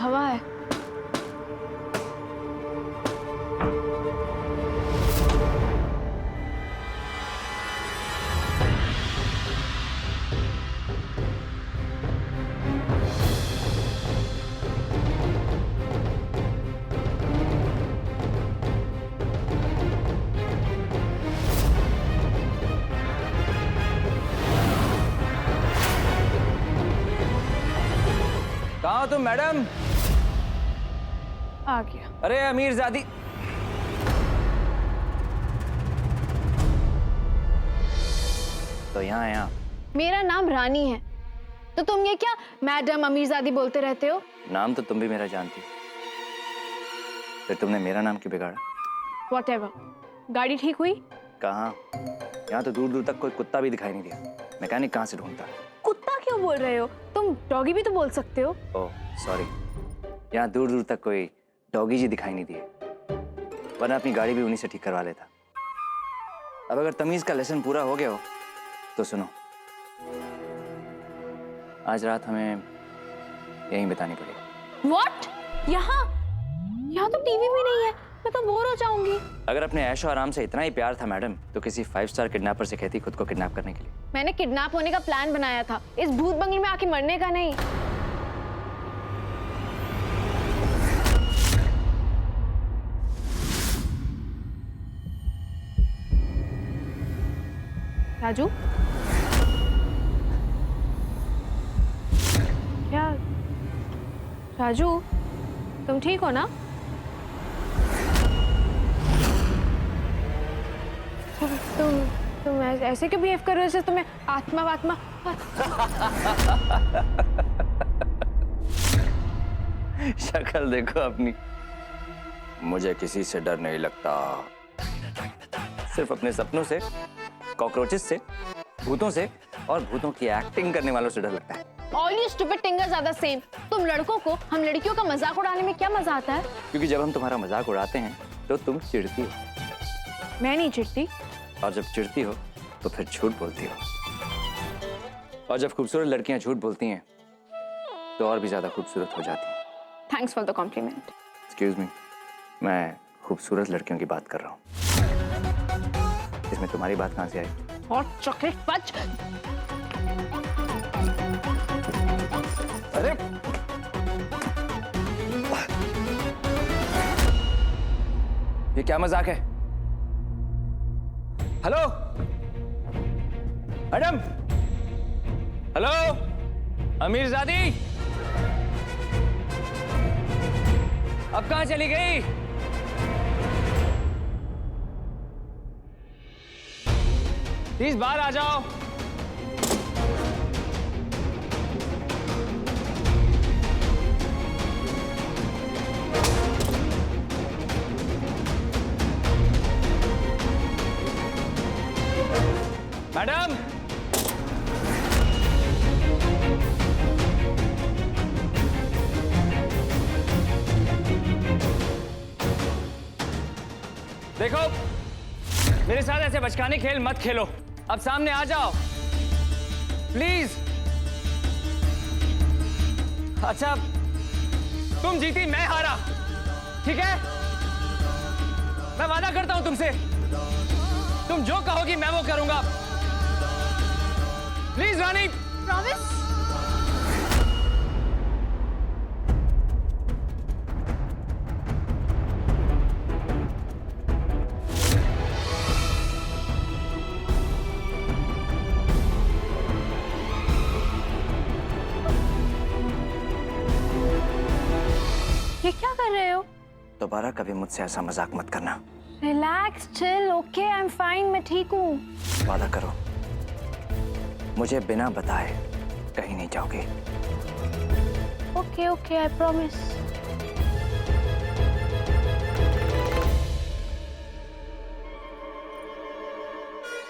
हवा है। कहाँ हो तुम मैडम? आ गया। अरे अमीरजादी, तो यहाँ मेरा नाम रानी है, तो तुम ये क्या मैडम अमीरजादी बोलते रहते हो? नाम तो तुम भी मेरा जानती हो, फिर तुमने मेरा नाम क्यों बिगाड़ा? Whatever. गाड़ी ठीक हुई? कहाँ? यहाँ तो दूर दूर तक कोई कुत्ता भी दिखाई नहीं दिया। मैकेनिक कहाँ से ढूंढता? कुत्ता क्यों बोल रहे हो? तुम डॉगी भी तो बोल सकते हो। ओह सॉरी, यहाँ दूर दूर तक कोई डॉगी जी दिखाई नहीं दिए, वरना अपनी गाड़ी भी उन्हीं से ठीक करवा लेता। अब अगर तमीज का लेसन पूरा हो गया हो तो सुनो, आज रात हमें यहीं बितानी पड़ेगी। What? यहाँ तो टीवी भी नहीं है, मैं तो बोर हो जाऊंगी। अगर अपने ऐशो आराम से इतना ही प्यार था मैडम, तो किसी 5 स्टार किडनैपर से कहती खुद को किडनैप करने के लिए। मैंने किडनैप होने का प्लान बनाया था, इस भूत बंगले में आके मरने का नहीं। राजू, क्या? राजू, तुम ठीक हो ना? तुम ऐसे क्यों बिहेव कर रहे हो जैसे तुम्हें आत्मा शक्ल देखो अपनी। मुझे किसी से डर नहीं लगता, सिर्फ अपने सपनों से, कॉकरोचेस से, भूतों से और भूतों की एक्टिंग करने वालों से डर लगता है। All you stupid fingers are the same. तुम लड़कों को हम लड़कियों का मजाक उड़ाने में क्या मजा आता है? क्योंकि जब हम तुम्हारा मजाक उड़ाते हैं तो तुम चिढ़ती हो। मैं नहीं चिढ़ती। और जब चिढ़ती हो तो फिर झूठ बोलती हो। और जब खूबसूरत लड़कियां झूठ बोलती हैं तो और भी ज्यादा खूबसूरत हो जाती हैं। Thanks for the compliment. Excuse me, मैं खूबसूरत लड़कियों की बात कर रहा हूँ। इसमें तुम्हारी बात कहाँ से आई? Hot chocolate fudge. अरे ये क्या मजाक है? हेलो मैडम, हेलो अमीरजादी, अब कहाँ चली गई? प्लीज बाहर आ जाओ। मैडम, देखो मेरे साथ ऐसे बचकाने खेल मत खेलो, अब सामने आ जाओ प्लीज। अच्छा तुम जीती मैं हारा, ठीक है? मैं वादा करता हूं तुमसे, तुम जो कहोगी मैं वो करूंगा। Please Rani, Promise? ये क्या कर रहे हो? दोबारा कभी मुझसे ऐसा मजाक मत करना। Relax, chill, okay, I am fine, मैं ठीक हूँ। वादा करो मुझे बिना बताए कहीं नहीं जाओगे। Okay okay, I promise.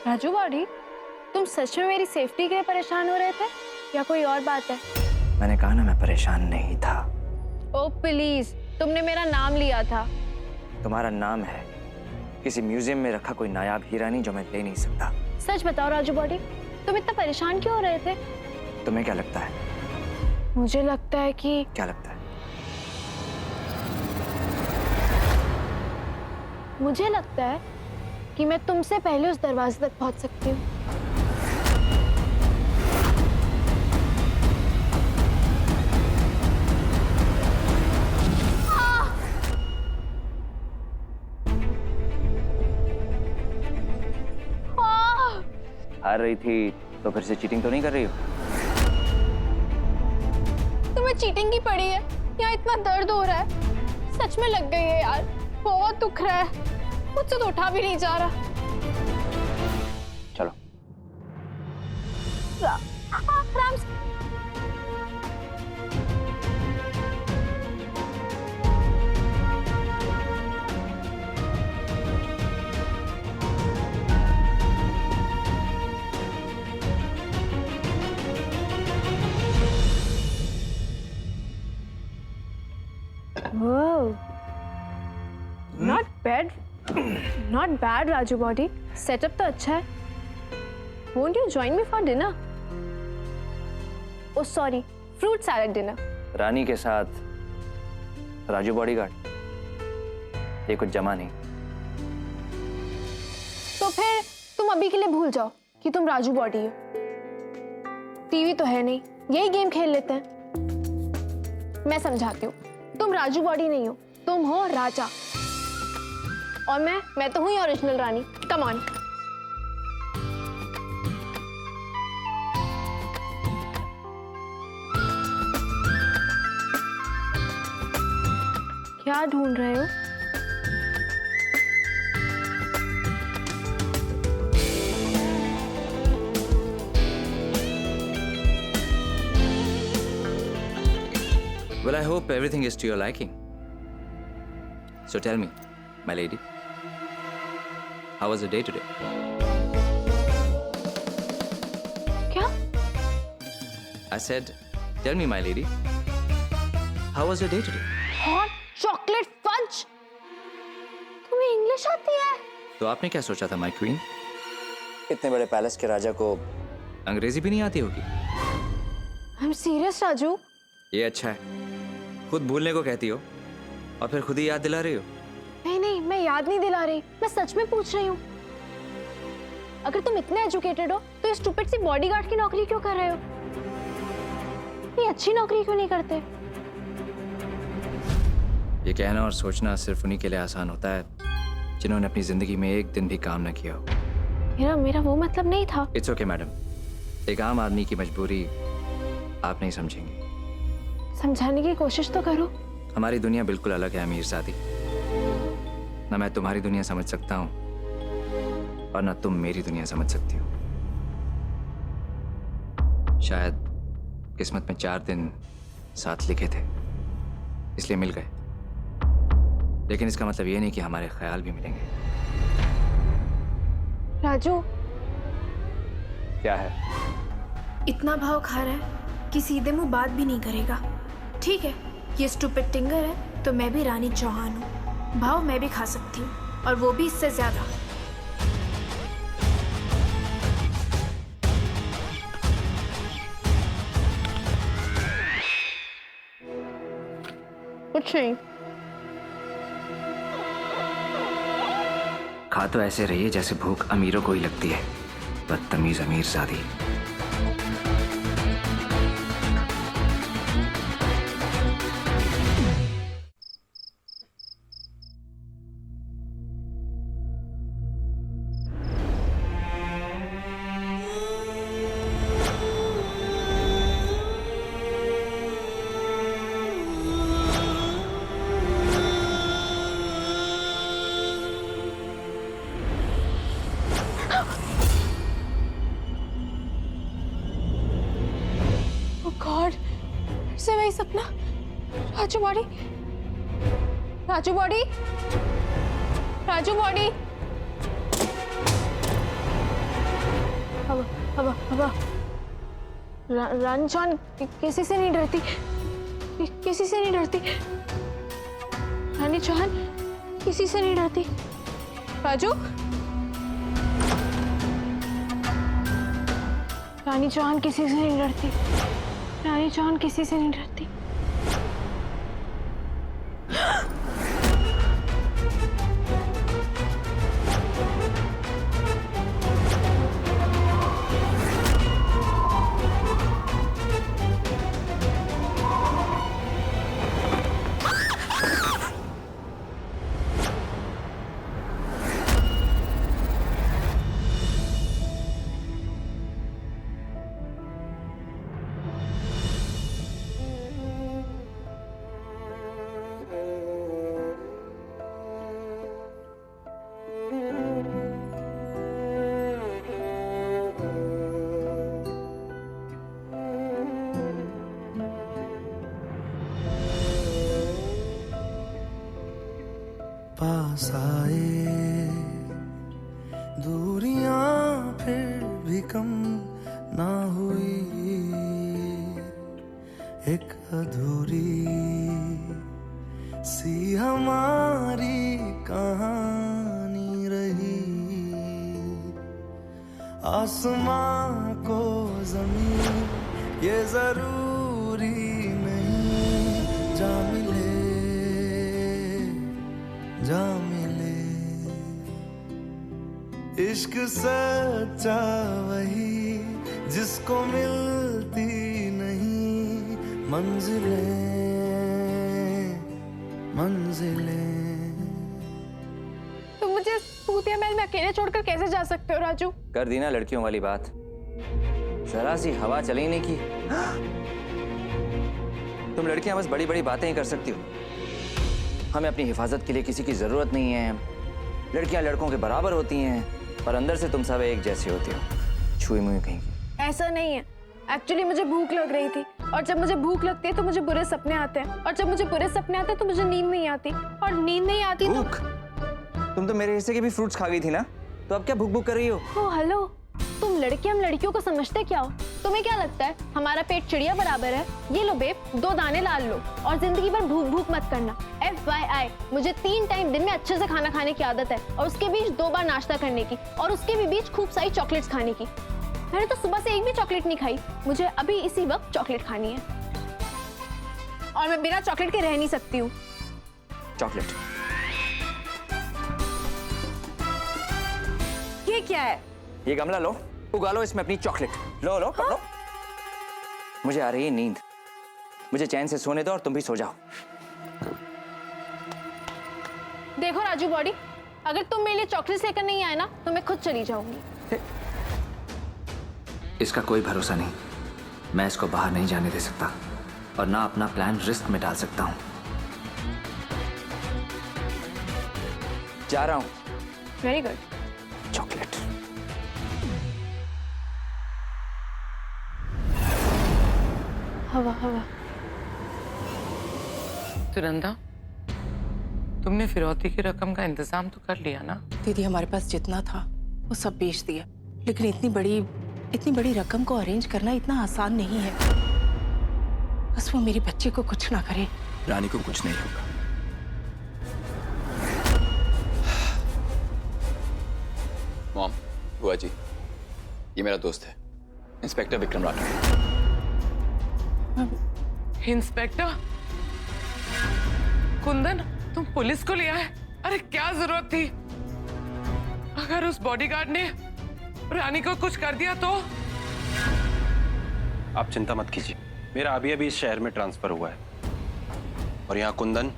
Raju body, तुम सच में मेरी सेफ्टी के लिए परेशान हो रहे थे या कोई और बात है? मैंने कहा ना मैं परेशान नहीं था। ओ प्लीज, तुमने मेरा नाम लिया था। तुम्हारा नाम है किसी म्यूजियम में रखा कोई नायाब हीरा नहीं जो मैं ले नहीं सकता। सच बताओ राजू बॉडी, तुम इतना परेशान क्यों हो रहे थे? तुम्हें क्या लगता है? मुझे लगता है कि क्या लगता है? मुझे लगता है कि मैं तुमसे पहले उस दरवाजे तक पहुंच सकती हूँ। हार रही थी तो फिर से चीटिंग तो नहीं कर रही हो? तुम्हें चीटिंग की पड़ी है? यहाँ इतना दर्द हो रहा है, सच में लग गई है यार, बहुत दुख रहा है, मुझसे तो उठा भी नहीं जा रहा। चलो। आराम से। Whoa. Not bad. Not bad, Raju Body. Setup तो अच्छा है. Won't you join me for dinner? Oh sorry, fruit salad dinner. रानी के साथ राजू बॉडीगार्ड, ये कुछ जमा नहीं। तो फिर तुम अभी के लिए भूल जाओ कि तुम राजू बॉडी हो। टीवी तो है नहीं, यही गेम खेल लेते हैं। मैं समझाती हूँ, तुम राजू बॉडी नहीं हो, तुम हो राजा। और मैं तो हुई ओरिजिनल रानी। Come on. क्या ढूंढ रहे हो? Well, I hope everything is to your liking. So tell me, my lady, how was the day today? क्या? I said, tell me, my lady, how was your day today? Hot chocolate fudge. तुम्हें English आती है? तो आपने क्या सोचा था, my queen? इतने बड़े पैलेस के राजा को अंग्रेजी भी नहीं आती होगी? I am serious Raju. ये अच्छा है, खुद भूलने को कहती हो और फिर खुद ही याद दिला रही हो। नहीं, मैं याद नहीं दिला रही, मैं सच में पूछ रही हूँ। अगर तुम इतने एजुकेटेड हो तो इस स्टूपिड सी बॉडीगार्ड की नौकरी क्यों कर रहे हो? ये अच्छी नौकरी क्यों नहीं करते? ये कहना और सोचना सिर्फ उन्हीं के लिए आसान होता है जिन्होंने अपनी जिंदगी में एक दिन भी काम न किया हो। मेरा वो मतलब नहीं था। इट्स ओके मैडम, एक आम आदमी की मजबूरी आप नहीं समझेंगी। समझाने की कोशिश तो करो। हमारी दुनिया बिल्कुल अलग है अमीरजादी। ना मैं तुम्हारी दुनिया समझ सकता हूँ और ना तुम मेरी दुनिया समझ सकती हो। शायद किस्मत में 4 दिन साथ लिखे थे इसलिए मिल गए, लेकिन इसका मतलब ये नहीं कि हमारे ख्याल भी मिलेंगे। राजू, क्या है? इतना भाव खा रहा है कि सीधे मुंह बात भी नहीं करेगा। ठीक है, ये स्टूपिड टिंगर है तो मैं भी रानी चौहान हूँ। भाव मैं भी खा सकती हूँ और वो भी इससे ज्यादा। कुछ नहीं। खा तो ऐसे रहिए जैसे भूख अमीरों को ही लगती है, बदतमीज अमीरजादी। गॉड, से वही सपना। Raju body, Raju body, Raju body. हवा रानी चौहान किसी से नहीं डरती, किसी से नहीं डरती। रानी चौहान किसी से नहीं डरती। राजू, रानी चौहान किसी से नहीं डरती। रानी चौहान किसी से नहीं डरती। पास आए, दूरियां फिर भी कम ना हुई, एक अधूरी सी हमारी कहानी रही। आसमां को जमीन ये जरूरी नहीं, जा मिले जा मिले। इश्क सच्चा वही जिसको मिलती नहीं मंजिलें मंजिलें। तुम मुझे भूतिया महल में अकेले छोड़कर कैसे जा सकते हो राजू? कर दी ना लड़कियों वाली बात, जरा सी हवा चली नहीं की। तुम लड़कियां बस बड़ी बड़ी बातें ही कर सकती हो। हमें अपनी हिफाजत के लिए किसी की जरूरत नहीं है। लड़कियां लड़कों के बराबर होती हैं, पर अंदर से तुम सब एक जैसी होती हो, छुई मुई कहीं की। ऐसा नहीं है, एक्चुअली मुझे भूख लग रही थी, और जब मुझे भूख लगती है तो मुझे बुरे सपने आते हैं, और जब मुझे बुरे सपने आते हैं तो मुझे नींद नहीं आती, और नींद नहीं आती तो भूख? तुम तो मेरे हिस्से के भी फ्रूट्स खा गई थी ना, तो अब क्या भूख भूख कर रही हो? ओ हेलो, तुम लड़के हम लड़कियों को समझते क्या हो? तुम्हें क्या लगता है हमारा पेट चिड़िया बराबर है? ये लो बेब, 2 दाने लाल लो और जिंदगी भर भूख भूख मत करना। FYI, मुझे 3 टाइम दिन में अच्छे से खाना खाने की आदत है, और उसके बीच 2 बार नाश्ता करने की, और उसके भी बीच खूब सारी चॉकलेट्स खाने की। मैंने तो सुबह से एक भी चॉकलेट नहीं खाई, मुझे अभी इसी वक्त चॉकलेट खानी है, और मैं बिना चॉकलेट के रह नहीं सकती हूँ। चॉकलेट? ये क्या है? ये गमला लो, उगा लो इसमें अपनी चॉकलेट। लो लो पकड़ो। मुझे आ रही है नींद, मुझे चैन से सोने दो और तुम भी सो जाओ। देखो राजू बॉडी, अगर तुम मेरे लिए चॉकलेट्स लेकर नहीं आए ना तो मैं खुद चली जाऊंगी। इसका कोई भरोसा नहीं, मैं इसको बाहर नहीं जाने दे सकता, और ना अपना प्लान रिस्क में डाल सकता हूं। जा रहा हूं। Very good. चॉकलेट। हवा हवा। सुनंदा, तुमने फिरौती की रकम का इंतजाम तो कर लिया ना? दीदी, हमारे पास जितना था वो सब बेच दिया, लेकिन इतनी बड़ी रकम को अरेंज करना इतना आसान नहीं है। बस वो मेरी बच्ची को कुछ ना करे। रानी को कुछ नहीं होगा। मॉम, बुआ जी, ये मेरा दोस्त है, इंस्पेक्टर विक्रम राठौर। इंस्पेक्टर कुंदन, तुम पुलिस को लिया है? अरे क्या जरूरत थी? अगर उस बॉडीगार्ड ने रानी को कुछ कर दिया तो? आप चिंता मत कीजिए, मेरा अभी अभी इस शहर में ट्रांसफर हुआ है, और यहाँ कुंदन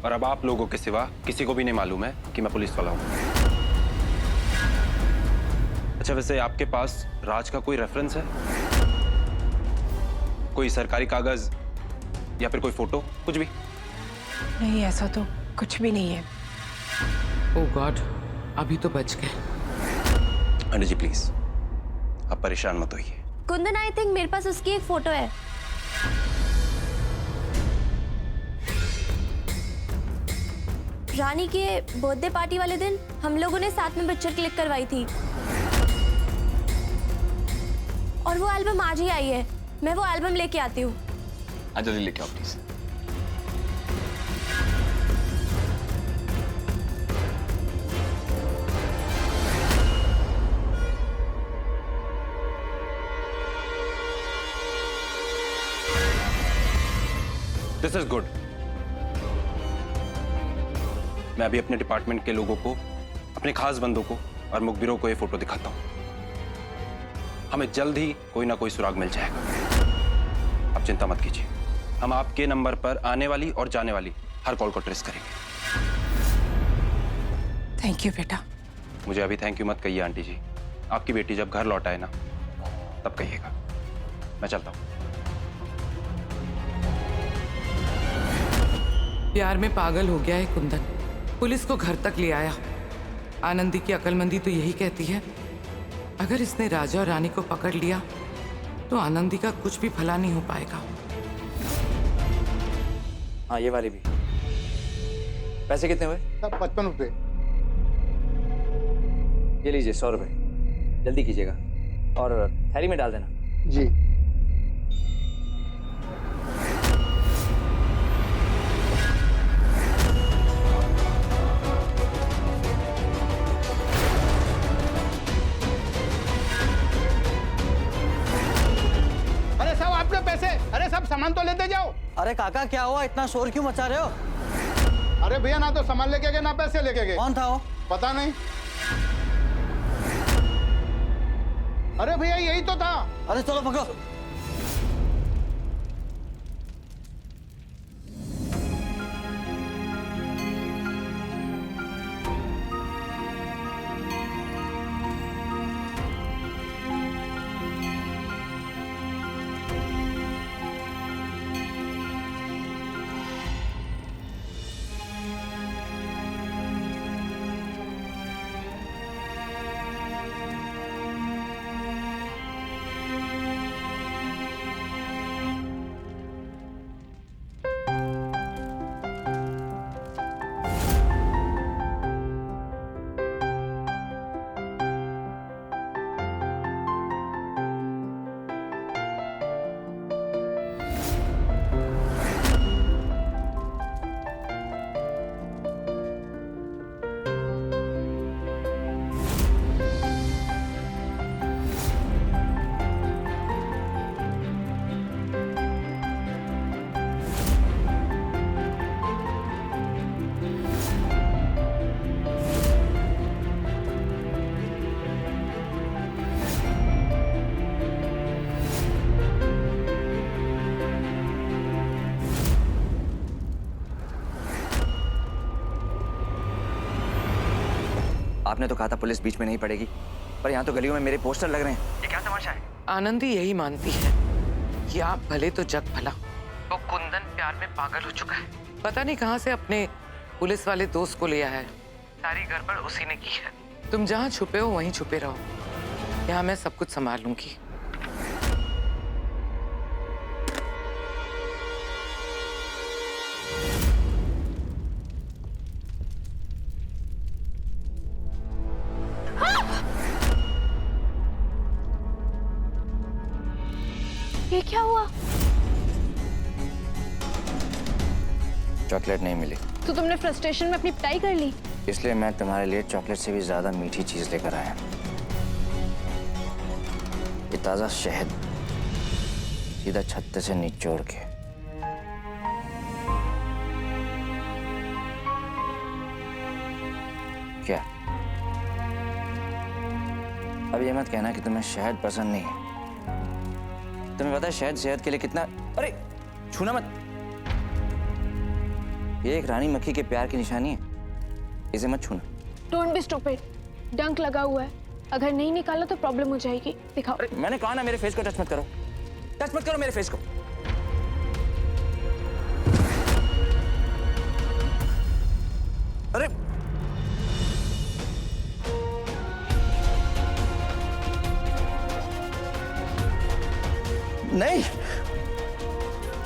और अब आप लोगों के सिवा किसी को भी नहीं मालूम है कि मैं पुलिस वाला हूँ। अच्छा, वैसे आपके पास राज का कोई रेफरेंस है? कोई सरकारी कागज या फिर कोई फोटो, कुछ भी? नहीं, ऐसा तो कुछ भी नहीं है। ओह गॉड, अभी तो बच गए। आंटी जी प्लीज, आप परेशान मत होइए। कुंदन, आई थिंक मेरे पास उसकी एक फोटो है। रानी के बर्थडे पार्टी वाले दिन हम लोगों ने साथ में पिक्चर क्लिक करवाई थी, और वो एल्बम आज ही आई है। मैं वो एल्बम लेके आती हूँ। आज जल्दी लेके आओ प्लीज। This is good. मैं अभी अपने डिपार्टमेंट के लोगों को, अपने खास बंदों को और मुखबिरों को ये फोटो दिखाता हूँ। हमें जल्द ही कोई ना कोई सुराग मिल जाएगा। आप चिंता मत कीजिए, हम आपके नंबर पर आने वाली और जाने वाली हर कॉल को ट्रेस करेंगे। थैंक यू बेटा। मुझे अभी थैंक यू मत कहिए आंटी जी, आपकी बेटी जब घर लौट आए ना तब कहिएगा। मैं चलता हूँ। प्यार में पागल हो गया है कुंदन, पुलिस को घर तक ले आया। आनंदी की अक्लमंदी तो यही कहती है, अगर इसने राजा और रानी को पकड़ लिया तो आनंदी का कुछ भी भला नहीं हो पाएगा। हाँ, ये वाली भी। पैसे कितने हुए? सब 55 रुपये। ये लीजिए 100 रुपये, जल्दी कीजिएगा और थैली में डाल देना। जी। अरे सब आपके पैसे, अरे सब सामान तो लेते जाओ। अरे काका क्या हुआ, इतना शोर क्यों मचा रहे हो? अरे भैया ना तो सामान लेके गए ना पैसे लेके गए। कौन था वो? पता नहीं। अरे भैया यही तो था। अरे चलो पकड़ो। आपने तो कहा था पुलिस बीच में नहीं पड़ेगी, पर यहाँ तो गलियों में मेरे पोस्टर लग रहे हैं। ये क्या तमाशा है? आनंदी यही मानती है कि आप भले तो जग भला। वो कुंदन प्यार में पागल हो चुका है। पता नहीं कहाँ से अपने पुलिस वाले दोस्त को लिया है। सारी गड़बड़ उसी ने की है। तुम जहाँ छुपे हो वहीं छुपे रहो, यहाँ मैं सब कुछ संभाल लूंगी। ये क्या हुआ? चॉकलेट नहीं मिली तो तुमने फ्रस्ट्रेशन में अपनी पिटाई कर ली? इसलिए मैं तुम्हारे लिए चॉकलेट से भी ज्यादा मीठी चीज लेकर आया। ये ताजा शहद, सीधा छत्ते से निचोड़ के। क्या अब ये मत कहना कि तुम्हें शहद पसंद नहीं है। तुम्हें पता है शहद सेहत के लिए कितना... अरे छूना मत। ये एक रानी मक्खी के प्यार की निशानी है, इसे मत छूना। Don't be stupid. डंक लगा हुआ है, अगर नहीं निकाला तो प्रॉब्लम हो जाएगी। दिखाओ। अरे मैंने कहा ना मेरे फेस को टच मत करो, टच मत करो मेरे फेस को। अरे नहीं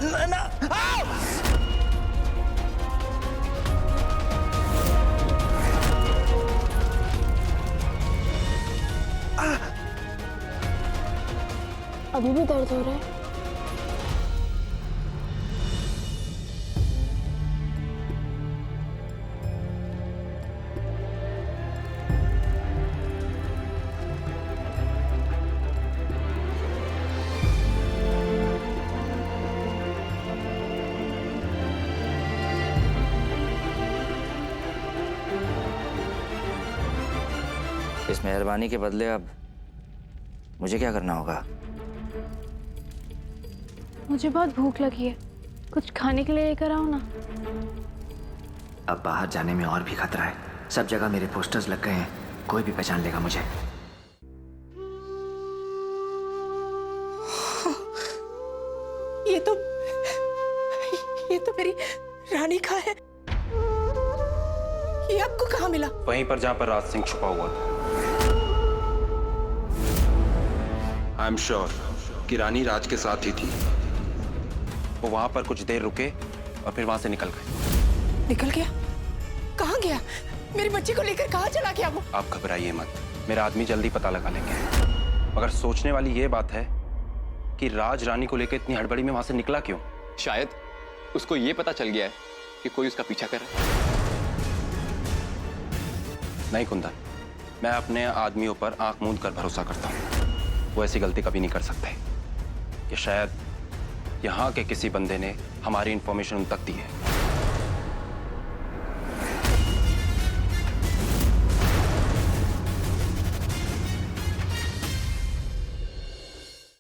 ना, ना। अभी भी दर्द हो रहा है? इस मेहरबानी के बदले अब मुझे क्या करना होगा? मुझे बहुत भूख लगी है, कुछ खाने के लिए लेकर आओ ना। अब बाहर जाने में और भी खतरा है। सब जगह मेरे पोस्टर्स लग गए हैं, कोई भी पहचान लेगा मुझे। ये तो मेरी रानी का है। ये आपको कहाँ मिला? वहीं पर जहां पर राज सिंह छुपा हुआ था। आई एम श्योर कि रानी राज के साथ ही थी। वो वहां पर कुछ देर रुके और फिर वहां से निकल गए। निकल गया? मेरे बच्चे को लेकर कहाँ चला गया वो? आप घबराइए मत, मेरा आदमी जल्दी पता लगा लेंगे। मगर सोचने वाली ये बात है कि राज रानी को लेकर इतनी हड़बड़ी में वहां से निकला क्यों? शायद उसको ये पता चल गया है कि कोई उसका पीछा कर रहा है। नहीं कुंदन, मैं अपने आदमियों पर आंख मूंद कर भरोसा करता हूँ। वो ऐसी गलती कभी नहीं कर सकते कि शायद यहाँ के किसी बंदे ने हमारी इंफॉर्मेशन उन तक दी है।